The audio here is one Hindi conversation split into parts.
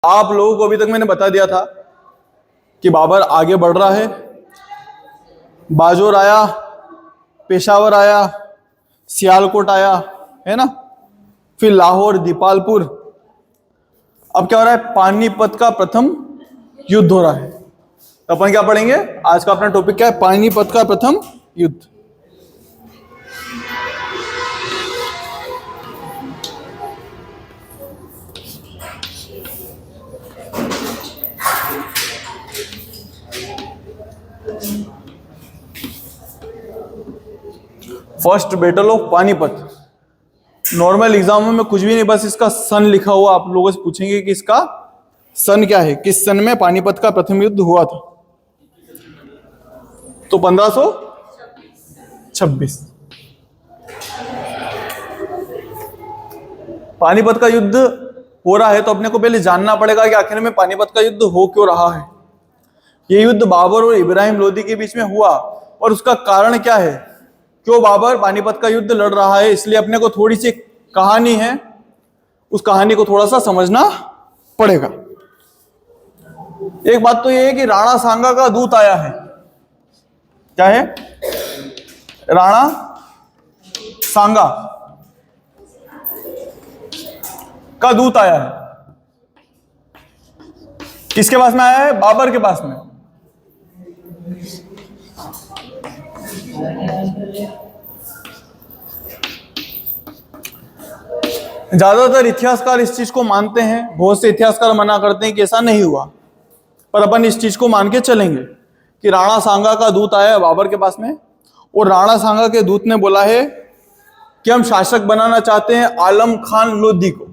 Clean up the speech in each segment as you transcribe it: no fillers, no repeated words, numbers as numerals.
आप लोगों को अभी तक मैंने बता दिया था कि बाबर आगे बढ़ रहा है, बाजोर आया, पेशावर आया, सियालकोट आया, है ना, फिर लाहौर, दीपालपुर। अब क्या हो रहा है, पानीपत का प्रथम युद्ध हो रहा है। तो अपन क्या पढ़ेंगे, आज का अपना टॉपिक क्या है, पानीपत का प्रथम युद्ध। First battle of Panipat. Normal exam में कुछ भी नहीं, बस इसका सन लिखा हुआ आप लोगों से पूछेंगे कि इसका सन क्या है, किस सन में पानीपत का प्रथम युद्ध हुआ था। तो 1526 पानीपत का युद्ध हो रहा है। तो अपने को पहले जानना पड़ेगा कि आखिर में पानीपत का युद्ध हो क्यों रहा है। यह युद्ध बाबर और इब्राहिम लोदी के बीच में हुआ और उसका कारण क्या है, क्यों बाबर पानीपत का युद्ध लड़ रहा है। इसलिए अपने को थोड़ी सी कहानी है, उस कहानी को थोड़ा सा समझना पड़ेगा। एक बात तो यह है कि राणा सांगा का दूत आया है। क्या है, राणा सांगा का दूत आया है। किसके पास में आया है, बाबर के पास में। ज्यादातर इतिहासकार इस चीज को मानते हैं, बहुत से इतिहासकार मना करते हैं कि ऐसा नहीं हुआ, पर अपन इस चीज को मान के चलेंगे कि राणा सांगा का दूत आया है बाबर के पास में, और राणा सांगा के दूत ने बोला है कि हम शासक बनाना चाहते हैं आलम खान लोधी को।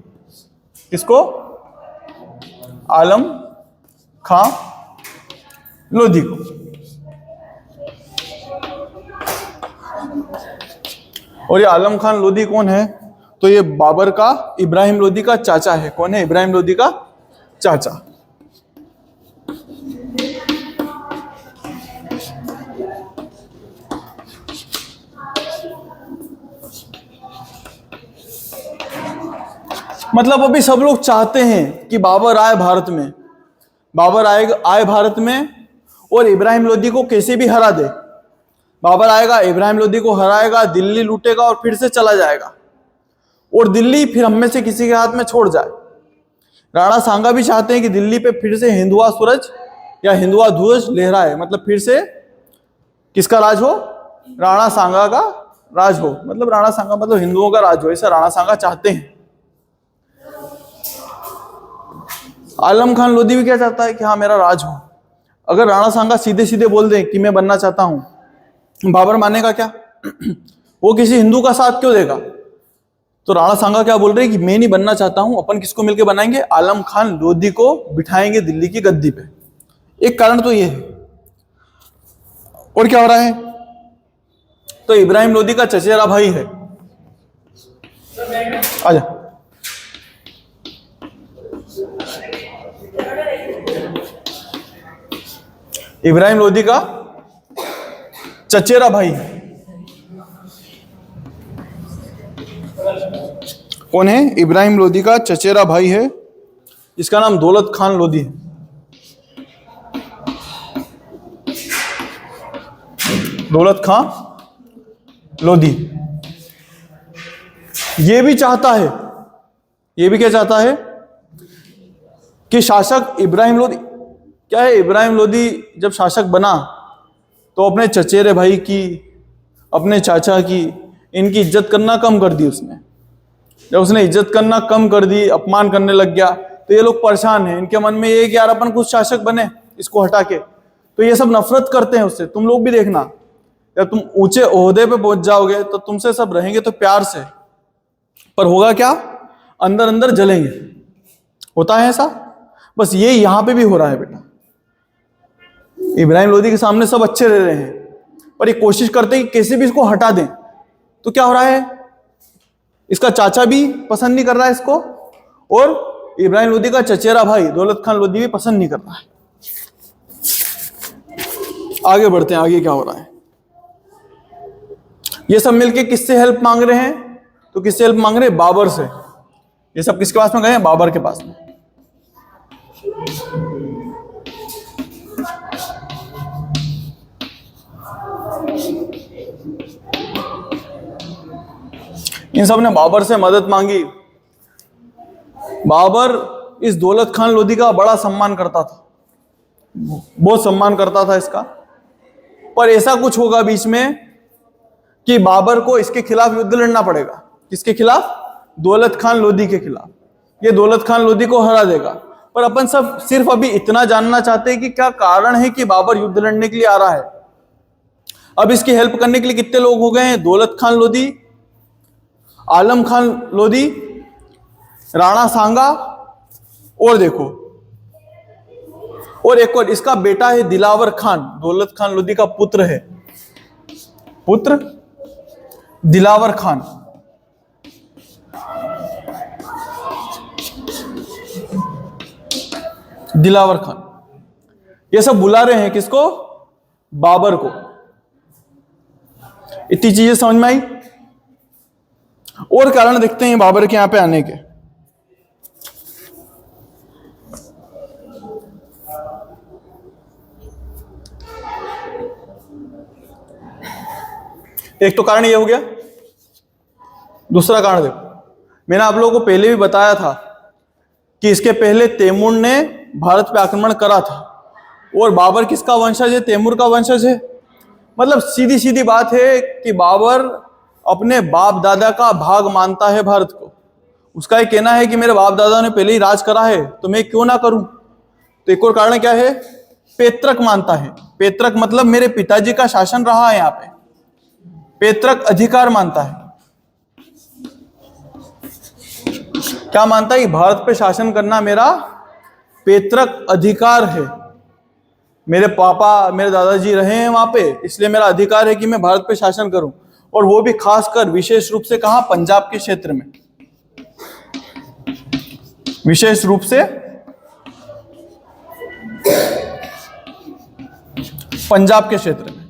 किसको, आलम खान लोधी को। और ये आलम खान लोधी कौन है, तो ये बाबर का इब्राहिम लोधी का चाचा है। कौन है, इब्राहिम लोधी का चाचा। मतलब अभी सब लोग चाहते हैं कि बाबर आए भारत में, बाबर आए भारत में और इब्राहिम लोधी को कैसे भी हरा दे। बाबर आएगा, इब्राहिम लोधी को हराएगा, दिल्ली लूटेगा और फिर से चला जाएगा, और दिल्ली फिर हम में से किसी के हाथ में छोड़ जाए। राणा सांगा भी चाहते हैं कि दिल्ली पे फिर से हिंदुआ सूरज या हिंदुआ ध्वज लहराए, मतलब फिर से किसका राज हो, राणा सांगा का राज हो। मतलब राणा सांगा मतलब हिंदुओं का राज हो, ऐसा राणा सांगा चाहते हैं। आलम खान लोधी भी क्या चाहता है कि हाँ मेरा राज हो। अगर राणा सांगा सीधे सीधे बोल दे कि मैं बनना चाहता हूं, बाबर मानेगा क्या? वो किसी हिंदू का साथ क्यों देगा? तो राणा सांगा क्या बोल रहे हैं कि मैं नहीं बनना चाहता हूं, अपन किसको मिलकर बनाएंगे, आलम खान लोधी को बिठाएंगे दिल्ली की गद्दी पे। एक कारण तो ये है। और क्या हो रहा है, तो इब्राहिम लोधी का चचेरा भाई है, आजा, इब्राहिम लोधी का चचेरा भाई है। कौन है, इब्राहिम लोधी का चचेरा भाई है, इसका नाम दौलत खान लोधी है। दौलत खान लोधी ये भी चाहता है, ये भी क्या चाहता है कि शासक इब्राहिम लोधी, क्या है, इब्राहिम लोधी जब शासक बना तो अपने चचेरे भाई की, अपने चाचा की, इनकी इज्जत करना कम कर दी उसने। जब उसने इज्जत करना कम कर दी, अपमान करने लग गया, तो ये लोग परेशान हैं। इनके मन में ये कि यार अपन कुछ शासक बने, इसको हटा के। तो ये सब नफरत करते हैं उससे। तुम लोग भी देखना, जब तुम ऊंचे ओहदे पे पहुंच जाओगे तो तुमसे सब रहेंगे तो प्यार से, पर होगा क्या, अंदर अंदर जलेंगे। होता है ऐसा, बस ये यहां पे भी हो रहा है बेटा। इब्राहिम लोधी के सामने सब अच्छे रह रहे हैं, पर ये कोशिश करते हैं कि कैसे भी इसको हटा दें। तो क्या हो रहा है, इसका चाचा भी पसंद नहीं कर रहा है इसको, और इब्राहिम लोधी का चचेरा भाई दौलत खान लोधी भी पसंद नहीं कर रहा है। आगे बढ़ते हैं, आगे क्या हो रहा है। ये सब मिलके किससे हेल्प मांग रहे हैं, तो किससे हेल्प मांग रहे हैं, बाबर से। ये सब किसके पास में गए हैं, बाबर के पास में। इन सब ने बाबर से मदद मांगी। बाबर इस दौलत खान लोधी का बड़ा सम्मान करता था, बहुत सम्मान करता था इसका। पर ऐसा कुछ होगा बीच में कि बाबर को इसके खिलाफ युद्ध लड़ना पड़ेगा। किसके खिलाफ? दौलत खान लोधी के खिलाफ। ये दौलत खान लोधी को हरा देगा। पर अपन सब सिर्फ अभी इतना जानना चाहते हैं कि क्या कारण है कि बाबर युद्ध लड़ने के लिए आ रहा है। अब इसकी हेल्प करने के लिए कितने लोग हो गए हैं? दौलत खान लोधी, आलम खान लोधी, राणा सांगा, और देखो और एक और इसका बेटा है दिलावर खान, दौलत खान लोधी का पुत्र है, पुत्र दिलावर खान। दिलावर खान ये सब बुला रहे हैं किसको? बाबर को। इतनी चीजें समझ में आई। और कारण देखते हैं बाबर के यहां पे आने के। एक तो कारण ये हो गया। दूसरा कारण देखो, मैंने आप लोगों को पहले भी बताया था कि इसके पहले तैमूर ने भारत पे आक्रमण करा था, और बाबर किसका वंशज है? तैमूर का वंशज है। मतलब सीधी सीधी बात है कि बाबर अपने बाप दादा का भाग मानता है भारत को। उसका ये कहना है कि मेरे बाप दादा ने पहले ही राज करा है तो मैं क्यों ना करूं। तो एक और कारण क्या है? पैतृक मानता है। पैतृक मतलब मेरे पिताजी का शासन रहा है, यहां पे पैतृक अधिकार मानता है। क्या मानता है? कि भारत पे शासन करना मेरा पैतृक अधिकार है। मेरे पापा, मेरे दादाजी रहे हैं वहां पे, इसलिए मेरा अधिकार है कि मैं भारत पे शासन करूं। और वो भी खासकर विशेष रूप से कहां? पंजाब के क्षेत्र में, विशेष रूप से पंजाब के क्षेत्र में।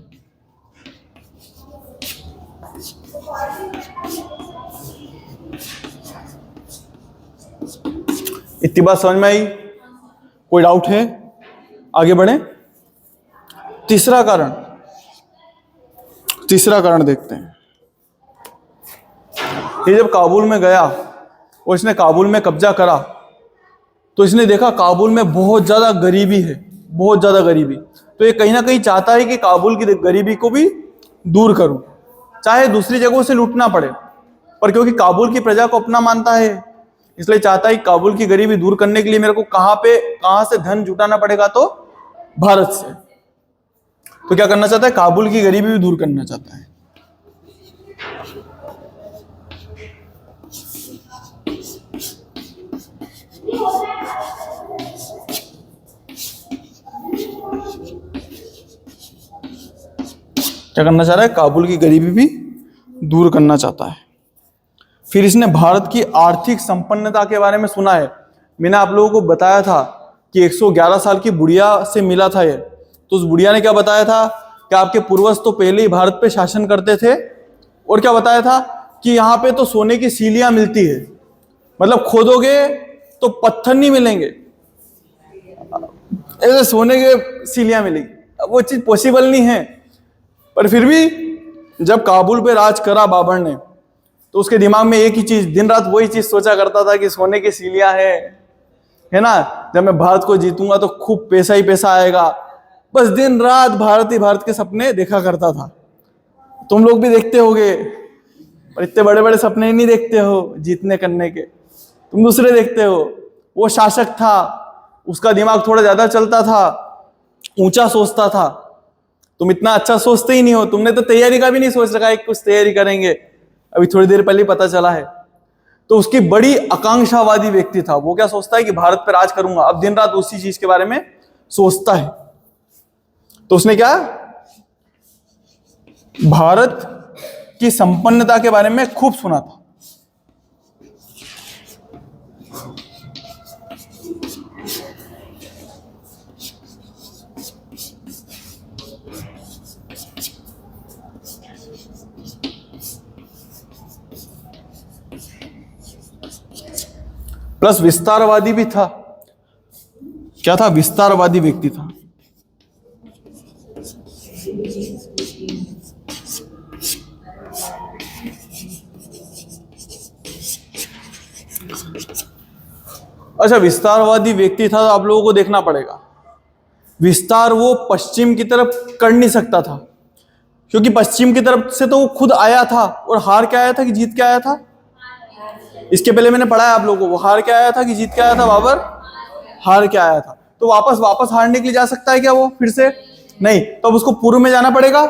इतनी बात समझ में आई? कोई डाउट है? आगे बढ़े। तीसरा कारण देखते हैं। ये जब काबुल में गया और इसने काबुल में कब्जा करा तो इसने देखा काबुल में बहुत ज्यादा गरीबी है, बहुत ज्यादा गरीबी। तो ये कहीं ना कहीं चाहता है कि काबुल की गरीबी को भी दूर करूं, चाहे दूसरी जगहों से लूटना पड़े। पर क्योंकि काबुल की प्रजा को अपना मानता है, इसलिए चाहता है कि काबुल की गरीबी दूर करने के लिए मेरे को कहां से धन जुटाना पड़ेगा? तो भारत से। तो क्या करना चाहता है? काबुल की गरीबी भी दूर करना चाहता है। क्या करना चाह रहा है? काबुल की गरीबी भी दूर करना चाहता है। फिर इसने भारत की आर्थिक संपन्नता के बारे में सुना है। मैंने आप लोगों को बताया था कि 111 साल की बुढ़िया से मिला था ये। तो उस बुढ़िया ने क्या बताया था? कि आपके पूर्वज तो पहले ही भारत पे शासन करते थे। और क्या बताया था? कि यहाँ पे तो सोने की सीलियां मिलती है, मतलब खोदोगे तो पत्थर नहीं मिलेंगे, ऐसे सोने के सीलियां मिलेंगी। वो चीज पॉसिबल नहीं है। पर फिर भी जब काबुल पे राज करा बाबर ने, तो उसके दिमाग में एक ही चीज, दिन रात वही चीज सोचा करता था कि सोने की सीलियां है ना, जब मैं भारत को जीतूंगा तो खूब पैसा ही पैसा आएगा। बस दिन रात भारत ही भारत के सपने देखा करता था। तुम लोग भी देखते होगे, पर इतने बड़े बड़े सपने ही नहीं देखते हो जीतने करने के, तुम दूसरे देखते हो। वो शासक था, उसका दिमाग थोड़ा ज्यादा चलता था, ऊंचा सोचता था। तुम इतना अच्छा सोचते ही नहीं हो। तुमने तो तैयारी का भी नहीं सोच रखा है, कुछ तैयारी करेंगे, अभी थोड़ी देर पहले पता चला है। तो उसकी बड़ी आकांक्षावादी व्यक्ति था। वो क्या सोचता है? कि भारत पर राज करूंगा। अब दिन रात उसी चीज के बारे में सोचता है। तो उसने क्या, भारत की संपन्नता के बारे में खूब सुना था। प्लस विस्तारवादी भी था। क्या था? विस्तारवादी व्यक्ति था। अच्छा, विस्तारवादी व्यक्ति था तो आप लोगों को देखना पड़ेगा, विस्तार वो पश्चिम की तरफ कर नहीं सकता था, क्योंकि पश्चिम की तरफ से तो वो खुद आया था और हार के आया था कि जीत के आया था? इसके पहले मैंने पढ़ा है आप लोगों को, वो हार के आया था कि जीत के आया था? बाबर हार के आया था। तो वापस हारने के लिए जा सकता है क्या वो फिर से? नहीं। तो अब उसको पूर्व में जाना पड़ेगा,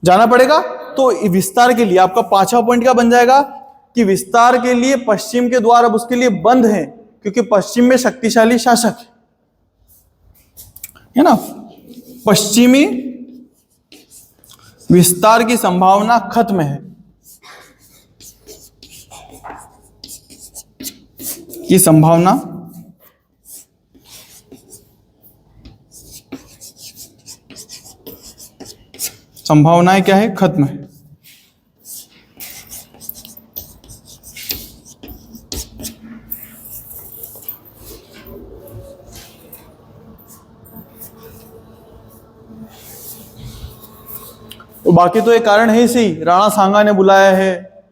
जाना पड़ेगा। तो विस्तार के लिए आपका 5वां पॉइंट क्या बन जाएगा कि विस्तार के लिए पश्चिम के द्वार अब उसके लिए बंद हैं, क्योंकि पश्चिम में शक्तिशाली शासक है ना। पश्चिमी विस्तार की संभावना खत्म है, की संभावनाएं क्या है? खत्म है। तो बाकी तो एक कारण है ही सही, राणा सांगा ने बुलाया है,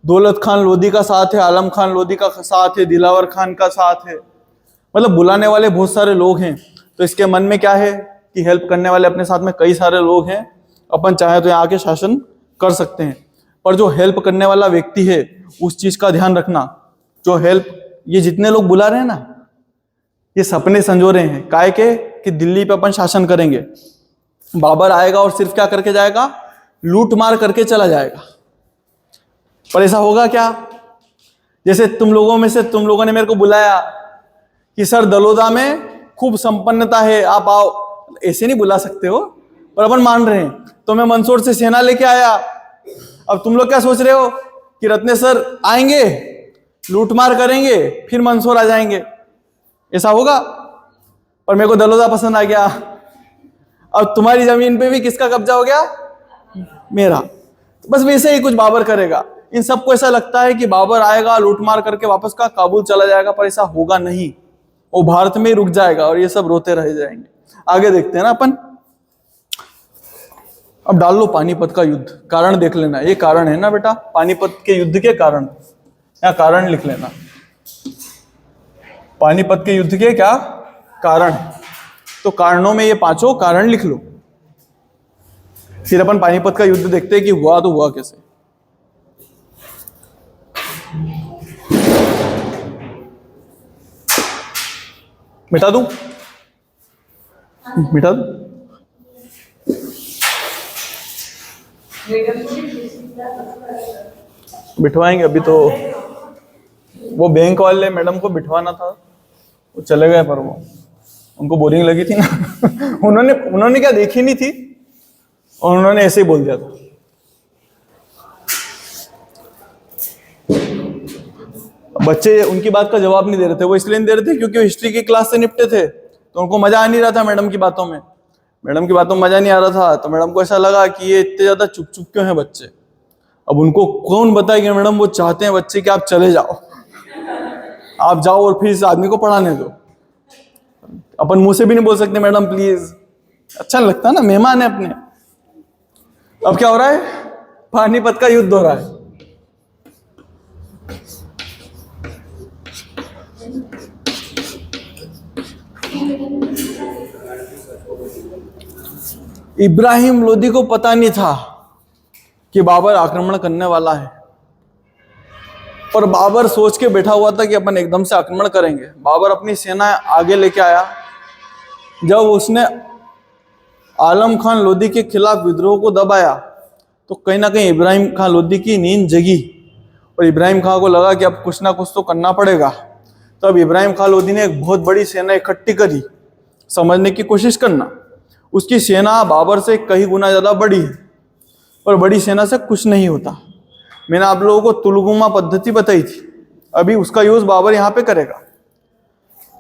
दौलत खान लोधी का साथ है, आलम खान लोधी का साथ है, दिलावर खान का साथ है, मतलब बुलाने वाले बहुत सारे लोग हैं। तो इसके मन में क्या है कि हेल्प करने वाले अपने साथ में कई सारे लोग हैं, अपन चाहे तो यहाँ आके शासन कर सकते हैं। पर जो हेल्प करने वाला व्यक्ति है उस चीज का ध्यान रखना, जो हेल्प, ये जितने लोग बुला रहे हैं ना, ये सपने संजो रहे हैं काय के कि दिल्ली पे अपन शासन करेंगे। बाबर आएगा और सिर्फ क्या करके जाएगा? लूट मार करके चला जाएगा। पर ऐसा होगा क्या? जैसे तुम लोगों ने मेरे को बुलाया कि सर दलोदा में खूब संपन्नता है, आप आओ। ऐसे नहीं बुला सकते हो, पर अपन मान रहे हैं। तो मैं मंदसौर से सेना लेके आया। अब तुम लोग क्या सोच रहे हो कि रत्नेश्वर आएंगे, लूटमार करेंगे, फिर मंदसौर आ जाएंगे? ऐसा होगा? पर मेरे को दलोदा पसंद आ गया। अब तुम्हारी जमीन पे भी किसका कब्जा हो गया? मेरा। बस वैसे ही कुछ बाबर करेगा। इन सबको ऐसा लगता है कि बाबर आएगा, लूटमार करके वापस का काबुल चला जाएगा, पर ऐसा होगा नहीं। वो भारत में ही रुक जाएगा और ये सब रोते रह जाएंगे। आगे देखते हैं ना अपन। अब डाल लो पानीपत का युद्ध, कारण देख लेना। ये कारण है ना बेटा, पानीपत के युद्ध के कारण, या कारण लिख लेना। पानीपत के युद्ध के क्या कारण है? तो कारणों में ये 5 कारण लिख लो। फिर अपन पानीपत का युद्ध देखते हैं कि हुआ तो हुआ कैसे। मिटा दूं? मिटा दूं? बिठवाएंगे अभी तो। वो बैंक वाले मैडम को बिठवाना था, वो चले गए, पर वो उनको बोरिंग लगी थी ना। उन्होंने क्या देखी नहीं थी और उन्होंने ऐसे ही बोल दिया था। बच्चे उनकी बात का जवाब नहीं दे रहे थे। वो इसलिए नहीं दे रहे थे क्योंकि वो हिस्ट्री की क्लास से निपटे थे, तो उनको मजा आ नहीं रहा था मैडम की बातों में। मैडम की बातों में मजा नहीं आ रहा था, तो मैडम को ऐसा लगा कि ये इतने ज्यादा चुप चुप क्यों हैं बच्चे। अब उनको कौन बताएगा मैडम, वो चाहते हैं बच्चे कि आप चले जाओ, आप जाओ और फिर इस आदमी को पढ़ाने दो। अपन मुंह से भी नहीं बोल सकते मैडम प्लीज, अच्छा नहीं लगता ना, मेहमान है अपने। अब क्या हो रहा है? पानीपत का युद्ध हो रहा है। इब्राहिम लोदी को पता नहीं था कि बाबर आक्रमण करने वाला है, पर बाबर सोच के बैठा हुआ था कि अपन एकदम से आक्रमण करेंगे। बाबर अपनी सेना आगे लेके आया। जब उसने आलम खान लोदी के खिलाफ विद्रोह को दबाया तो कहीं ना कहीं इब्राहिम खान लोदी की नींद जगी और इब्राहिम खान को लगा कि अब कुछ ना कुछ तो करना पड़ेगा। तो अब इब्राहिम खान लोदी ने एक बहुत बड़ी सेना इकट्ठी करी, समझने की कोशिश करना। उसकी सेना बाबर से कई गुना ज्यादा बड़ी है, पर बड़ी सेना से कुछ नहीं होता। मैंने आप लोगों को तुलगुमा पद्धति बताई थी, अभी उसका यूज बाबर यहाँ पे करेगा।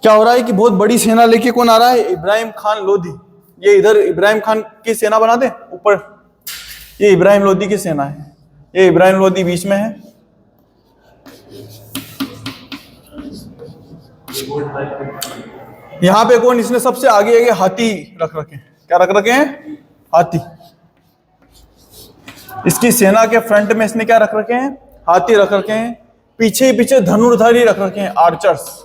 क्या हो रहा है कि बहुत बड़ी सेना लेके कौन आ रहा है? इब्राहिम खान लोदी। ये इधर इब्राहिम खान की सेना बना दे ऊपर, ये इब्राहिम लोदी की सेना है, ये इब्राहिम लोदी बीच में है। यहां पे कौन, इसने सबसे आगे आगे हाथी रख रखे हैं। क्या रख रखे हैं? हाथी। इसकी सेना के फ्रंट में इसने क्या रख रखे हैं? हाथी रख रखे हैं। पीछे ही पीछे धनुर्धारी रख रखे हैं, आर्चर्स।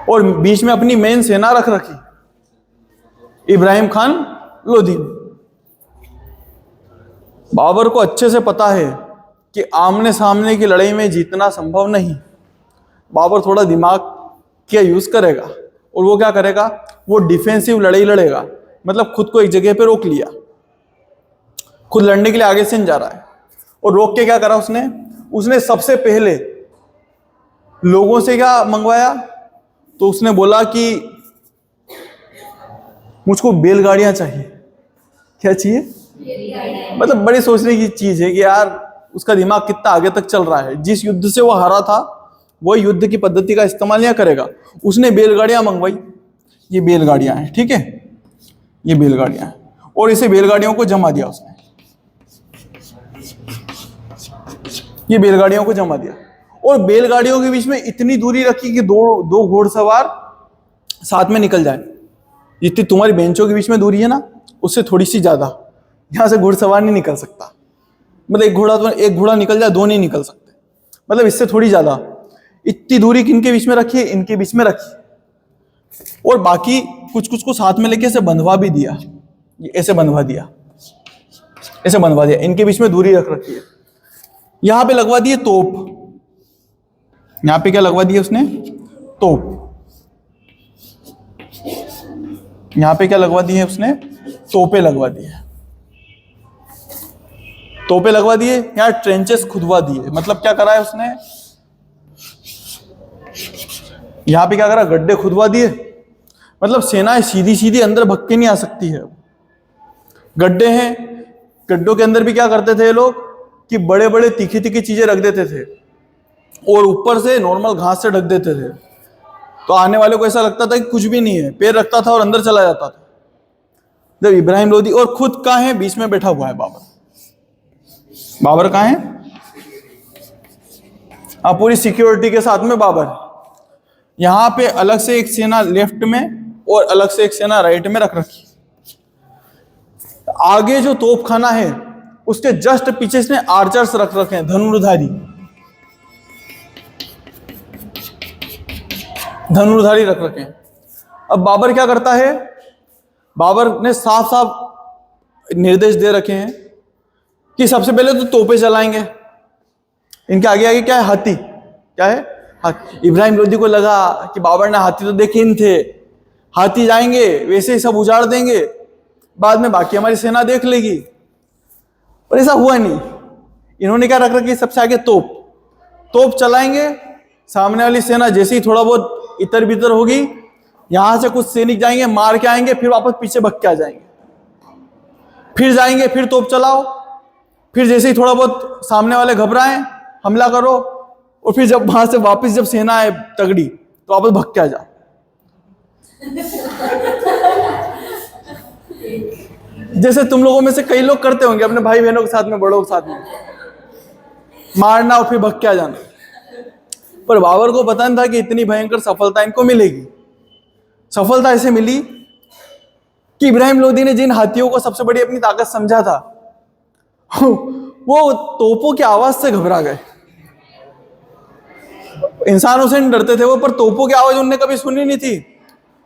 और बीच में अपनी मेन सेना रख रखी, इब्राहिम खान लोधी। बाबर को अच्छे से पता है कि आमने सामने की लड़ाई में जीतना संभव नहीं। बाबर थोड़ा दिमाग का यूज करेगा और वो क्या करेगा, वो डिफेंसिव लड़ाई लड़ेगा। मतलब खुद को एक जगह पे रोक लिया, खुद लड़ने के लिए आगे से नहीं जा रहा है। और रोक के क्या करा उसने सबसे पहले लोगों से क्या मंगवाया, तो उसने बोला कि मुझको बैलगाड़ियां चाहिए। क्या चाहिए? मतलब बड़ी सोचने की चीज है कि यार उसका दिमाग कितना आगे तक चल रहा है। जिस युद्ध से वो हारा था वही युद्ध की पद्धति का इस्तेमाल नहीं करेगा। उसने बैलगाड़ियां मंगवाई। ये बैलगाड़ियां हैं, ठीक है, ये बैलगाड़ियां हैं। और इसे बैलगाड़ियों को जमा दिया उसने, ये बैलगाड़ियों को जमा दिया। और बैलगाड़ियों के बीच में इतनी दूरी रखी कि दो घोड़सवार साथ में निकल जाए। जितनी तुम्हारी बेंचों के बीच में दूरी है ना, उससे थोड़ी सी ज्यादा। यहां से घुड़सवार नहीं निकल सकता। मतलब एक घोड़ा निकल जाए, दो नहीं निकल सकते। मतलब इससे थोड़ी ज्यादा। इतनी दूरी किनके बीच में रखी है? इनके बीच में रखी। और बाकी कुछ कुछ को साथ में लेके ऐसे बंधवा भी दिया, ऐसे बंधवा दिया, ऐसे बंधवा दिया। इनके बीच में दूरी रख रखी है। यहां पे लगवा दिए तोप। यहां पे क्या लगवा दिया उसने? तोप। यहां पे क्या लगवा दिए उसने? तोपे लगवा दिए। तोपे लगवा दिए। यहां ट्रेंचेस खुदवा दिए। मतलब क्या करा है उसने? यहां पे क्या करा? गड्ढे खुदवा दिए। मतलब सेनाएं सीधी सीधी अंदर भग के नहीं आ सकती है। गड्ढे हैं, गड्ढों के अंदर भी क्या करते थे ये लोग कि बड़े बड़े तीखी तीखी चीजें रख देते थे और ऊपर से नॉर्मल घास से ढक देते थे। तो आने वाले को ऐसा लगता था कि कुछ भी नहीं है, पैर रखता था और अंदर चला जाता था। जब इब्राहिम लोदी, और खुद कहां है? बीच में बैठा हुआ है बाबर। बाबर कहां है? पूरी सिक्योरिटी के साथ में बाबर। यहां पे अलग से एक सेना लेफ्ट में और अलग से एक सेना राइट में रख रखी। आगे जो तोपखाना है उसके जस्ट पीछे इसने आर्चर्स रख रखे हैं, धनुर्धारी। धनुर्धारी रख रखे हैं। अब बाबर क्या करता है? बाबर ने साफ साफ निर्देश दे रखे हैं कि सबसे पहले तो तोपे चलाएंगे। इनके आगे आगे क्या है? हाथी। क्या है? हाथी। इब्राहिम लोदी को लगा कि बाबर ने हाथी तो देखे इन थे, हाथी जाएंगे वैसे ही सब उजाड़ देंगे, बाद में बाकी हमारी सेना देख लेगी। पर ऐसा हुआ नहीं। इन्होंने क्या रख रखी? सबसे आगे तोप। तोप चलाएंगे, सामने वाली सेना जैसे ही थोड़ा बहुत इतर बितर होगी, यहां से कुछ सैनिक जाएंगे, मार के आएंगे, फिर वापस पीछे भग के आ जाएंगे। फिर जाएंगे, फिर तोप चलाओ, फिर जैसे ही थोड़ा बहुत सामने वाले घबराएं, हमला करो, और फिर जब वहां से वापस जब सेना आए तगड़ी तो वापस भग के आ जाओ। जैसे तुम लोगों में से कई लोग करते होंगे अपने भाई बहनों के साथ में, बड़ों के साथ में, मारना और फिर भग के आ जाना। पर बाबर को पता नहीं था कि इतनी भयंकर सफलता इनको मिलेगी। सफलता ऐसे मिली कि इब्राहिम लोदी ने जिन हाथियों को सबसे बड़ी अपनी ताकत समझा था, वो तोपों की आवाज से घबरा गए। इंसानों से नहीं डरते थे वो, पर तोपों की आवाज उनने कभी सुनी नहीं थी।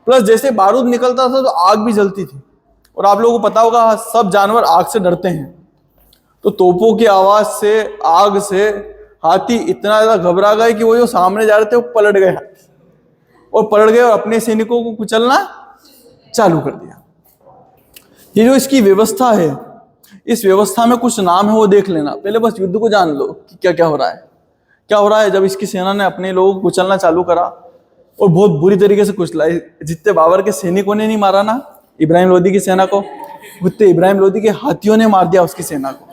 प्लस जैसे बारूद निकलता था तो आग भी जलती थी, और आप लोगों को पता होगा सब जानवर आग से डरते हैं। तो तोपों की आवाज से, आग से हाथी इतना ज्यादा घबरा गए कि वो जो सामने जा रहे थे वो पलट गए, और पलट गए और अपने सैनिकों को कुचलना चालू कर दिया। ये जो इसकी व्यवस्था है, इस व्यवस्था में कुछ नाम है, वो देख लेना। पहले बस युद्ध को जान लो कि क्या क्या हो रहा है। क्या हो रहा है? जब इसकी सेना ने अपने लोगों को कुचलना चालू करा और बहुत बुरी तरीके से कुचला। जितने बाबर के सैनिकों ने नहीं मारा ना इब्राहिम लोदी की सेना को, उतने इब्राहिम लोदी के हाथियों ने मार दिया उसकी सेना को।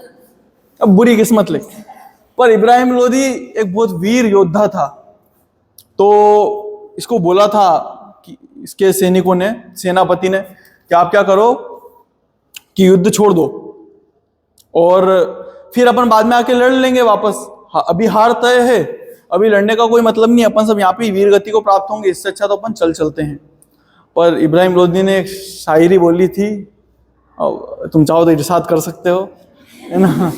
अब बुरी किस्मत लेके, पर इब्राहिम लोदी एक बहुत वीर योद्धा था। तो इसको बोला था कि इसके सैनिकों ने, सेनापति ने, कि आप क्या करो कि युद्ध छोड़ दो और फिर अपन बाद में आके लड़ लेंगे वापस। अभी हार तय है, अभी लड़ने का कोई मतलब नहीं, अपन सब यहाँ पे वीर गति को प्राप्त होंगे, इससे अच्छा तो अपन चल चलते हैं। पर इब्राहिम लोदी ने एक शायरी बोली थी, और तुम चाहो तो इरशाद कर सकते हो, है ना?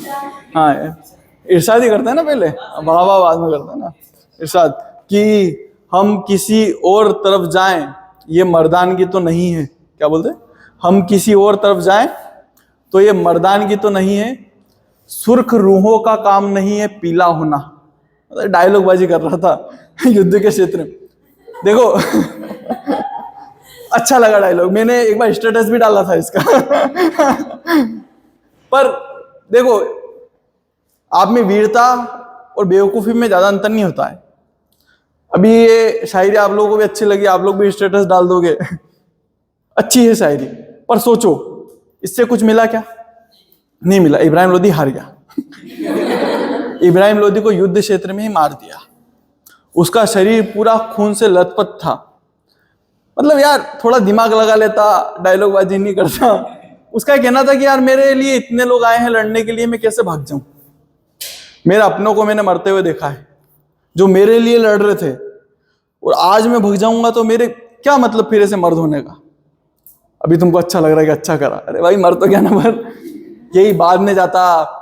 हाँ, इरशाद ही करते हैं ना पहले, वाह वाह बाद में करते हैं ना इरशाद, कि हम किसी और तरफ जाएं ये मर्दानगी तो नहीं है। क्या बोलते? हम किसी और तरफ जाएं तो ये मर्दानगी तो नहीं है, सुर्ख रूहों का काम नहीं है पीला होना। डायलॉग बाजी कर रहा था युद्ध के क्षेत्र में, देखो अच्छा लगा डायलॉग, मैंने एक बार स्टेटस भी डाला था इसका पर देखो, आप में वीरता और बेवकूफी में ज्यादा अंतर नहीं होता है। अभी ये शायरी आप लोगों को भी अच्छी लगी, आप लोग भी स्टेटस डाल दोगे अच्छी है शायरी, पर सोचो इससे कुछ मिला क्या? नहीं मिला। इब्राहिम लोदी हार गया इब्राहिम लोदी को युद्ध क्षेत्र में ही मार दिया। उसका शरीर पूरा खून से लथपथ था। मतलब यार थोड़ा दिमाग लगा लेता, डायलॉग बाजी नहीं करता। उसका कहना था कि यार मेरे लिए इतने लोग आए हैं लड़ने के लिए, मैं कैसे भाग जाऊं? मेरे अपनों को मैंने मरते हुए देखा है, जो मेरे लिए लड़ रहे थे, और आज मैं भाग जाऊंगा तो मेरे क्या मतलब फिर ऐसे मर्द होने का? अभी तुमको अच्छा लग रहा है कि अच्छा करा, अरे भाई मर तो गया ना, पर यही बाद में जाता।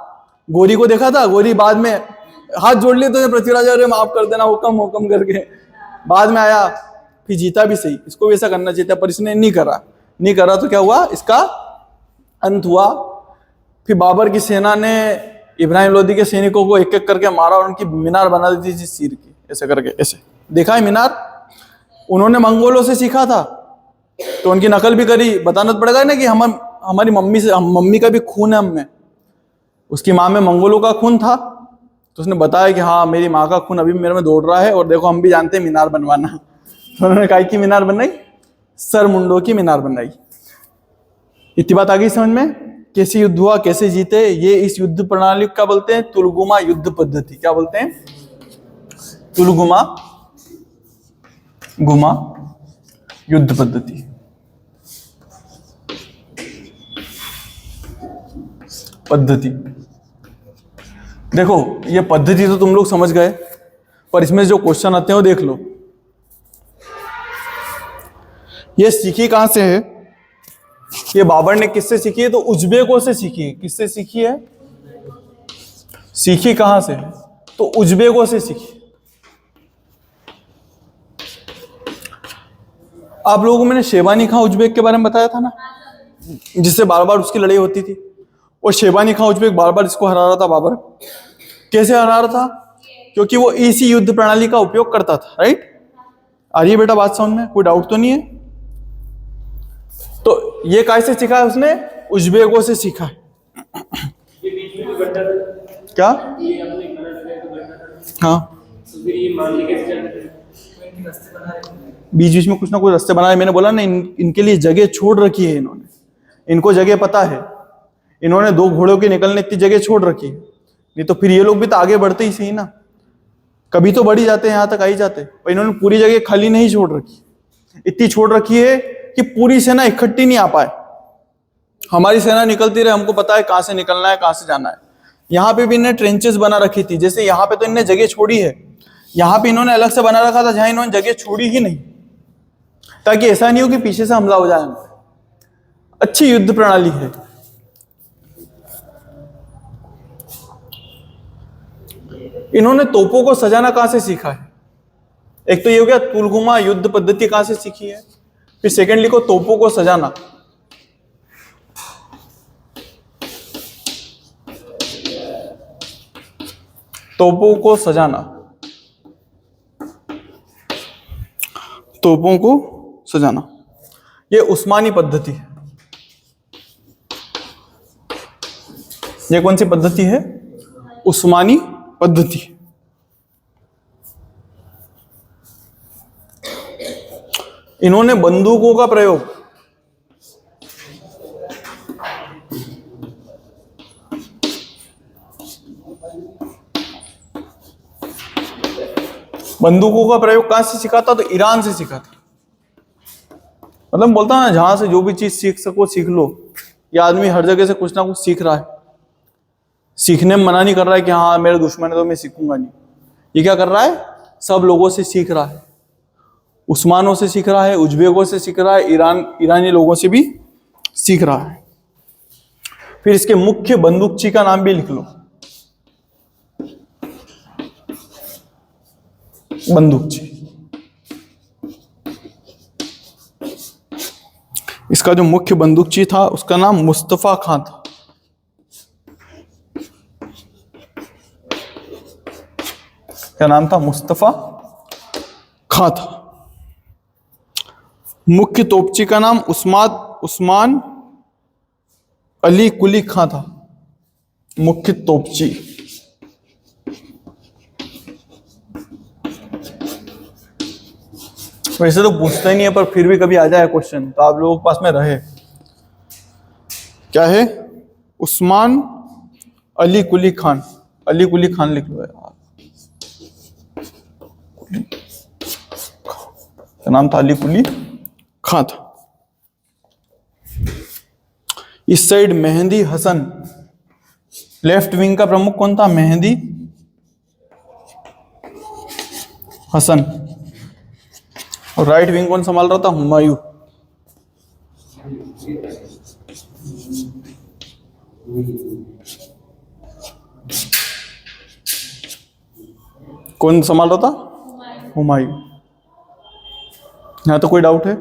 गोरी को देखा था, गोरी बाद में हाथ जोड़ लिए तो पृथ्वीराज अरे माफ कर देना, हुक्म हुक्म करके बाद में आया, फिर जीता भी सही। इसको भी ऐसा करना चाहिए था, पर इसने नहीं करा तो क्या हुआ? इसका अंत हुआ। फिर बाबर की सेना ने इब्राहिम लोदी के सैनिकों को एक एक करके मारा और उनकी मीनार बना दी थी सिर की, ऐसे करके। ऐसे देखा है मीनार? उन्होंने मंगोलों से सीखा था तो उनकी नकल भी करी। बताना तो पड़ेगा ना कि हमारी मम्मी का भी खून है हम में। उसकी माँ में मंगोलों का खून था, तो उसने बताया कि हाँ मेरी माँ का खून अभी मेरे में दौड़ रहा है, और देखो हम भी जानते हैं मीनार बनवाना। तो उन्होंने काय की मीनार बनाई? सर मुंडो की मीनार बनाई। इतनी बात आ गई समझ में? कैसे युद्ध हुआ, कैसे जीते, ये इस युद्ध प्रणाली का बोलते हैं तुलगुमा युद्ध पद्धति। क्या बोलते हैं? तुलगुमा युद्ध पद्धति। देखो ये पद्धति तो तुम लोग समझ गए, पर इसमें जो क्वेश्चन आते हैं वो देख लो। ये सीखी कहां से है? ये बाबर ने किससे सीखी है? तो उज्बेकों से सीखी है। किससे सीखी है? सीखी कहां से है? तो उज्बेकों से सीखी। आप लोगों को मैंने शेबानी खां उज्बेक के बारे में बताया था ना, जिससे बार बार उसकी लड़ाई होती थी। और शेबानी खां उज्बेक बार बार इसको हरा रहा था बाबर। कैसे हरा रहा था? क्योंकि वो इसी युद्ध प्रणाली का उपयोग करता था। राइट? आ रही है बेटा बात समझ में? कोई डाउट तो नहीं है? तो ये कैसे सीखा है उसने? उज्बेकों से सीखा है। क्या? हाँ, बीच बीच में कुछ ना कुछ रास्ते बनाए। मैंने बोला ना, इनके लिए जगह छोड़ रखी है इन्होंने। इनको जगह पता है, इन्होंने 2 घोड़ों के निकलने इतनी जगह छोड़ रखी है। नहीं तो फिर ये लोग भी तो आगे बढ़ते ही सही ना, कभी तो बढ़ ही जाते हैं, यहां तक आ ही जाते। पर इन्होंने पूरी जगह खाली नहीं छोड़ रखी, इतनी छोड़ रखी है कि पूरी सेना इकट्ठी नहीं आ पाए। हमारी सेना निकलती रहे, हमको पता है कहां से निकलना है, कहां से जाना है। यहाँ पे भी इन्होंने ट्रेंचेस बना रखी थी। जैसे यहाँ पे तो इन्होंने जगह छोड़ी है, यहाँ पे इन्होंने अलग से बना रखा था जहां इन्होंने जगह छोड़ी ही नहीं, ताकि ऐसा नहीं हो कि पीछे से हमला हो जाए। अच्छी युद्ध प्रणाली है। इन्होंने तोपों को सजाना कहां से सीखा है? एक तो ये हो गया तुलगुमा युद्ध पद्धति कहां से सीखी है। फिर सेकेंडली को तोपों को सजाना। तोपों को सजाना, तोपों को सजाना, ये उस्मानी पद्धति है। ये कौन सी पद्धति है? उस्मानी पद्धति। इन्होंने बंदूकों का प्रयोग कहां से सीखा था? तो ईरान से सीखा था। मतलब बोलता ना, जहां से जो भी चीज सीख सको सीख लो। ये आदमी हर जगह से कुछ ना कुछ सीख रहा है। सीखने में मना नहीं कर रहा है कि हाँ मेरे दुश्मन है तो मैं सीखूंगा नहीं। ये क्या कर रहा है? सब लोगों से सीख रहा है, उस्मानों से सीख रहा है, उज्बेकों से सीख रहा है, ईरानी लोगों से भी सीख रहा है। फिर इसके मुख्य बंदूकची का नाम भी लिख लो, बंदूकची। इसका जो मुख्य बंदूकची था उसका नाम मुस्तफा खां था। क्या नाम था? मुस्तफा खां था। मुख्य तोपची का नाम उस्मान अली कुली खां था। मुख्य तोपची। वैसे तो पूछता ही नहीं है, पर फिर भी कभी आ जाए क्वेश्चन तो आप लोगों के पास में रहे। क्या है? उस्मान अली कुली खान। अली कुली खान लिख लो यार, नाम था अली कुली खां था। इस side Mehdi Hasan. Left wing का प्रमुख कौन था? मेहंदी हसन। और राइट विंग कौन संभाल रहा था? हुमायूं। कौन संभाल रहा था? हुमायूं। यहां तो कोई डाउट है?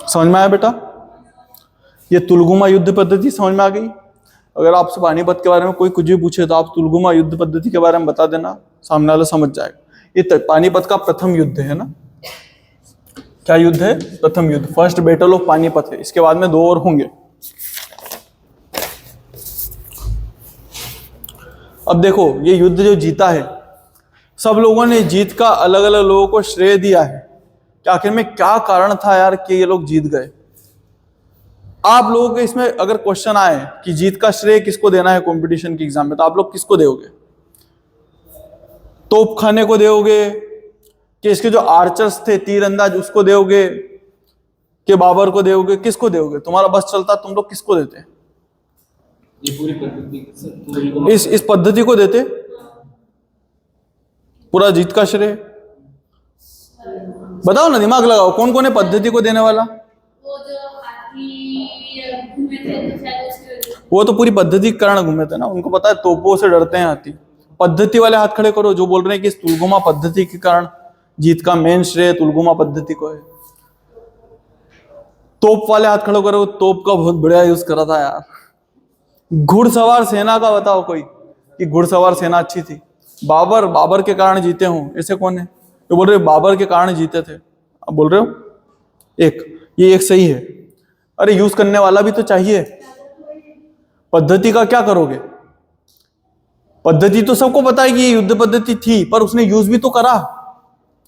समझ में आया बेटा? ये तुलगुमा युद्ध पद्धति समझ में आ गई? अगर आपसे पानीपत के बारे में कोई कुछ भी पूछे तो आप तुलगुमा युद्ध पद्धति के बारे में बता देना, सामने वाला समझ जाएगा। ये पानीपत का प्रथम युद्ध है ना? क्या युद्ध है? प्रथम युद्ध, फर्स्ट बैटल ऑफ पानीपत है। इसके बाद में 2 और होंगे। अब देखो, ये युद्ध जो जीता है, सब लोगों ने जीत का अलग अलग लोगों को श्रेय दिया है कि आखिर में क्या कारण था यार कि ये लोग जीत गए। आप लोगों के इसमें अगर क्वेश्चन आए कि जीत का श्रेय किसको देना है कंपटीशन के एग्जाम में, तो आप लोग किसको दोगे? तोप खाने को दोगे कि इसके जो आर्चर्स थे, तीरंदाज, उसको दोगे कि बाबर को दोगे? किसको दोगे? तुम्हारा बस चलता तुम लोग किसको देते? ये पूरी पद्धति इस पद्धति को देते पूरा जीत का श्रेय। बताओ ना, दिमाग लगाओ, कौन कौन है पद्धति को देने वाला? वो जो हाथी घूमे थे तो शायद उसकी वजह से। वो तो पूरी पद्धति के कारण घूमे थे ना, उनको पता है तोपों से डरते हैं हाथी। पद्धति वाले हाथ खड़े करो जो बोल रहे हैं कि इस तुलगुमा पद्धति के कारण जीत का मेन श्रेय तुलगुमा पद्धति को है। तोप वाले हाथ खड़े करो, तोप का बहुत बढ़िया यूज करा था यार। घुड़सवार सेना का बताओ कोई कि घुड़सवार सेना अच्छी थी। बाबर के कारण जीते हों, ऐसे कौन है जो बोल रहे बाबर के कारण जीते थे? आप बोल रहे हो ये एक सही है। अरे यूज करने वाला भी तो चाहिए। पद्धति का क्या करोगे? पद्धति तो सबको पता है कि ये युद्ध पद्धति थी, पर उसने यूज भी तो करा।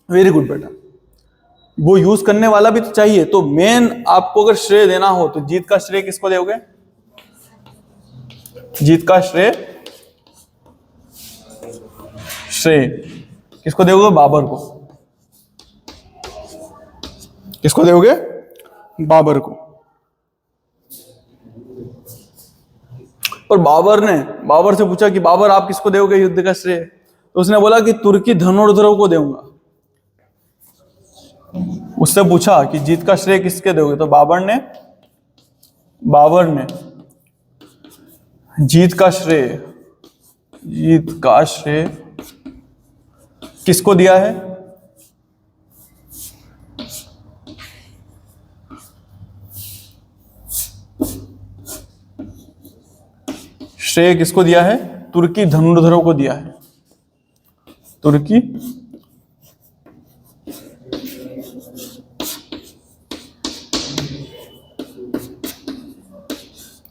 वेरी गुड बेटा, वो यूज करने वाला भी तो चाहिए। तो मेन आपको अगर श्रेय देना हो तो जीत का श्रेय किसको दोगे? जीत का श्रेय किसको दोगे? बाबर को। किसको दोगे? बाबर को। पर बाबर से पूछा कि बाबर आप किसको दोगे युद्ध का श्रेय? तो उसने बोला कि तुर्की धनुर्धरों को दूंगा। उससे पूछा कि जीत का श्रेय किसके दोगे? तो बाबर ने जीत का श्रेय किसको दिया है? श्रेय किसको दिया है? तुर्की धनुर्धरों को दिया है। तुर्की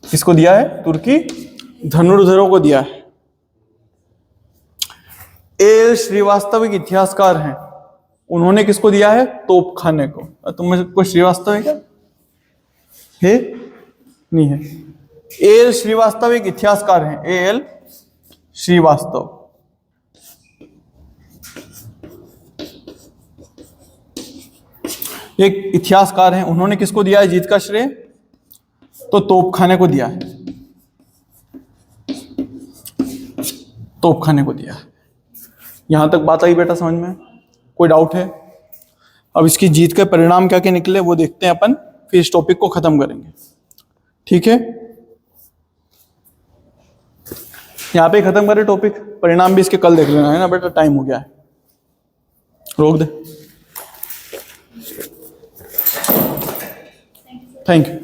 किसको दिया है? तुर्की धनुर्धरों को दिया है। ए श्रीवास्तव एक इतिहासकार हैं, उन्होंने किसको दिया है? तोप खाने को। तुम में कोई श्रीवास्तव है क्या? है? नहीं है। ए श्रीवास्तव एक इतिहासकार हैं, ए श्रीवास्तव। एक इतिहासकार हैं, उन्होंने किसको दिया है जीत का श्रेय? तो तोपखाने को दिया है। तोपखाने को दिया है। यहाँ तक बात आई बेटा समझ में? कोई डाउट है? अब इसकी जीत के परिणाम क्या क्या निकले वो देखते हैं अपन, फिर इस टॉपिक को खत्म करेंगे। ठीक है, यहाँ पे खत्म करें टॉपिक, परिणाम भी इसके कल देख लेना है ना बेटा, टाइम हो गया है, रोक दे। Thank you.